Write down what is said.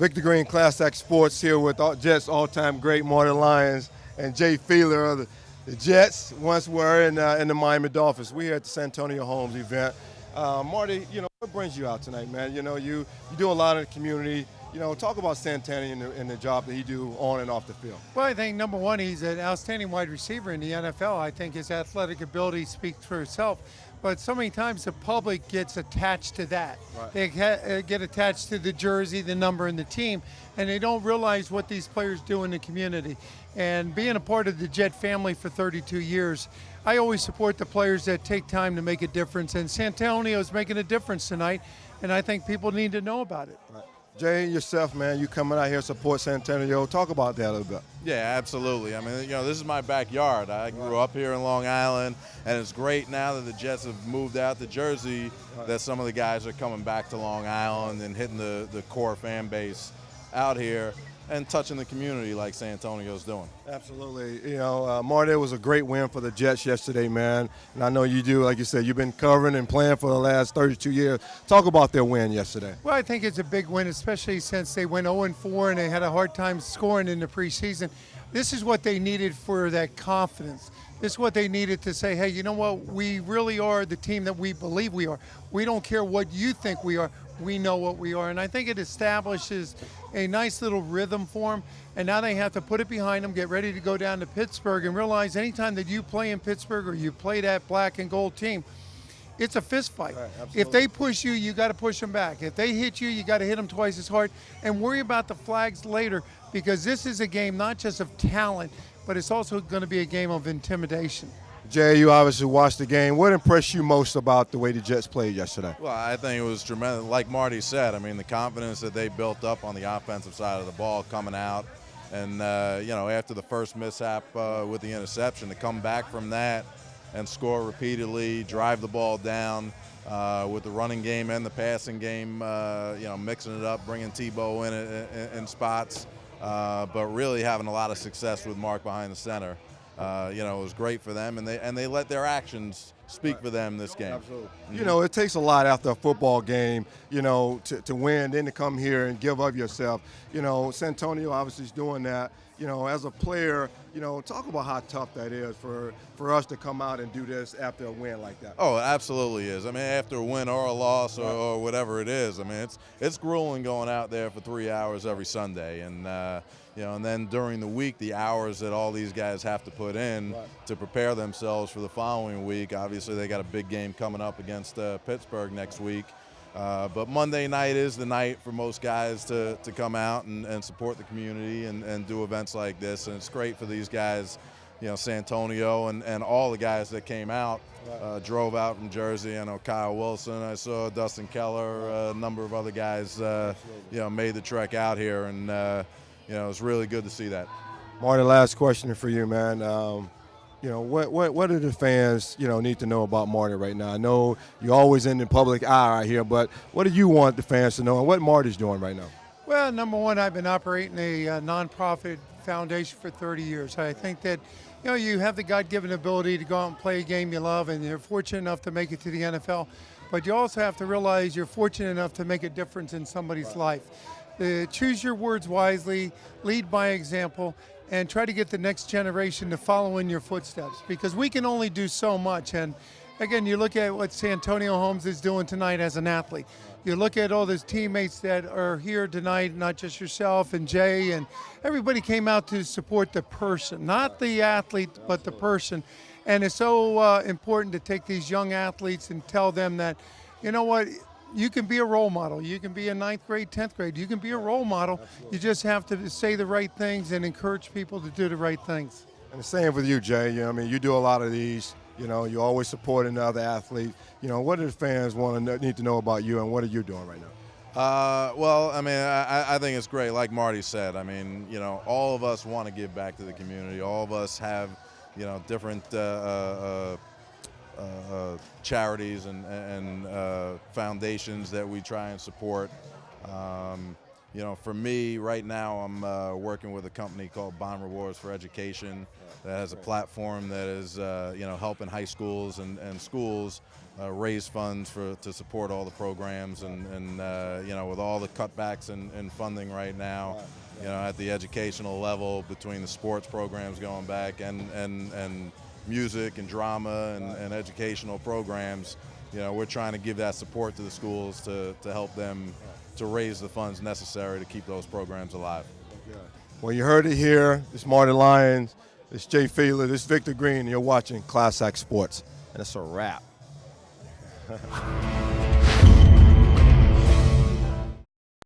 Victor Green Class Act Sports here with Jets all-time great Marty Lyons and Jay Fiedler of the Jets once were in the Miami Dolphins. We're here at the San Antonio Holmes event. Marty, what brings you out tonight, man? You do a lot in the community. Talk about Santana and the job that he do on and off the field. Well, I think number one, he's an outstanding wide receiver in the NFL. I think his athletic ability speaks for itself. But so many times the public gets attached to that. Right. They get attached to the jersey, the number, and the team, and they don't realize what these players do in the community. And being a part of the Jet family for 32 years, I always support the players that take time to make a difference. And San Antonio is making a difference tonight, and I think people need to know about it. Right. Jay, yourself, man, you coming out here to support San Antonio. Talk about that a little bit. Yeah, absolutely. I mean, this is my backyard. I grew up here in Long Island, and it's great now that the Jets have moved out to Jersey that some of the guys are coming back to Long Island and hitting the core fan base out here and touching the community like San Antonio's doing. Absolutely. Marty, it was a great win for the Jets yesterday, man. And I know you do, like you said, you've been covering and playing for the last 32 years. Talk about their win yesterday. Well, I think it's a big win, especially since they went 0-4 and they had a hard time scoring in the preseason. This is what they needed for that confidence. This is what they needed to say, hey, you know what? We really are the team that we believe we are. We don't care what you think we are. We know what we are. And I think it establishes a nice little rhythm for them. And now they have to put it behind them, get ready to go down to Pittsburgh, and realize anytime that you play in Pittsburgh or you play that black and gold team, it's a fist fight. Right, if they push you, you got to push them back. If they hit you, you got to hit them twice as hard. And worry about the flags later, because this is a game not just of talent, but it's also going to be a game of intimidation. Jay, you obviously watched the game. What impressed you most about the way the Jets played yesterday? Well, I think it was tremendous. Like Marty said, I mean, the confidence that they built up on the offensive side of the ball coming out. And, after the first mishap with the interception, to come back from that and score repeatedly, drive the ball down with the running game and the passing game, mixing it up, bringing Tebow in spots, but really having a lot of success with Mark behind the center. It was great for them, and they let their actions speak for them this game. Absolutely. It takes a lot after a football game, to win, then to come here and give up yourself. San Antonio obviously is doing that. As a player, talk about how tough that is for us to come out and do this after a win like that. Oh, it absolutely is. I mean, after a win or a loss or whatever it is, I mean, it's grueling going out there for 3 hours every Sunday, and and then during the week, the hours that all these guys have to put in to prepare themselves for the following week. Obviously, they got a big game coming up against Pittsburgh next week. But Monday night is the night for most guys to come out and support the community and do events like this. And it's great for these guys, San Antonio and all the guys that came out, drove out from Jersey. I know Kyle Wilson, I saw Dustin Keller, a number of other guys, made the trek out here. And, it's really good to see that. Marty, last question for you, man. What do the fans, need to know about Marty right now? I know you're always in the public eye right here, but what do you want the fans to know and what Marty's doing right now? Well, number one, I've been operating a nonprofit foundation for 30 years. I think that, you have the God-given ability to go out and play a game you love, and you're fortunate enough to make it to the NFL. But you also have to realize you're fortunate enough to make a difference in somebody's life. Choose your words wisely, lead by example, and try to get the next generation to follow in your footsteps, because we can only do so much. And again, you look at what San Antonio Holmes is doing tonight as an athlete. You look at all those teammates that are here tonight, not just yourself and Jay, and everybody came out to support the person, not the athlete, but the person. And it's so important to take these young athletes and tell them that, you know what, you can be a role model. You can be a 9th grade, 10th grade. You can be a role model. Absolutely. You just have to say the right things and encourage people to do the right things. And the same with you, Jay. You do a lot of these. You're always supporting the other athletes. What do the fans need to know about you, and what are you doing right now? Well, I mean, I think it's great. Like Marty said, I mean, all of us want to give back to the community. All of us have, different charities and foundations that we try and support. you know, for me right now, I'm working with a company called Bond Rewards for Education that has a platform that is, you know, helping high schools and schools raise funds to support all the programs, and you know, with all the cutbacks in funding right now, you know, at the educational level between the sports programs going back and music and drama and educational programs, you know, we're trying to give that support to the schools to help them to raise the funds necessary to keep those programs alive. Well, you heard it here. It's Marty Lyons, it's Jay Fiedler, this is Victor Green, and you're watching Class Act Sports, and it's a wrap.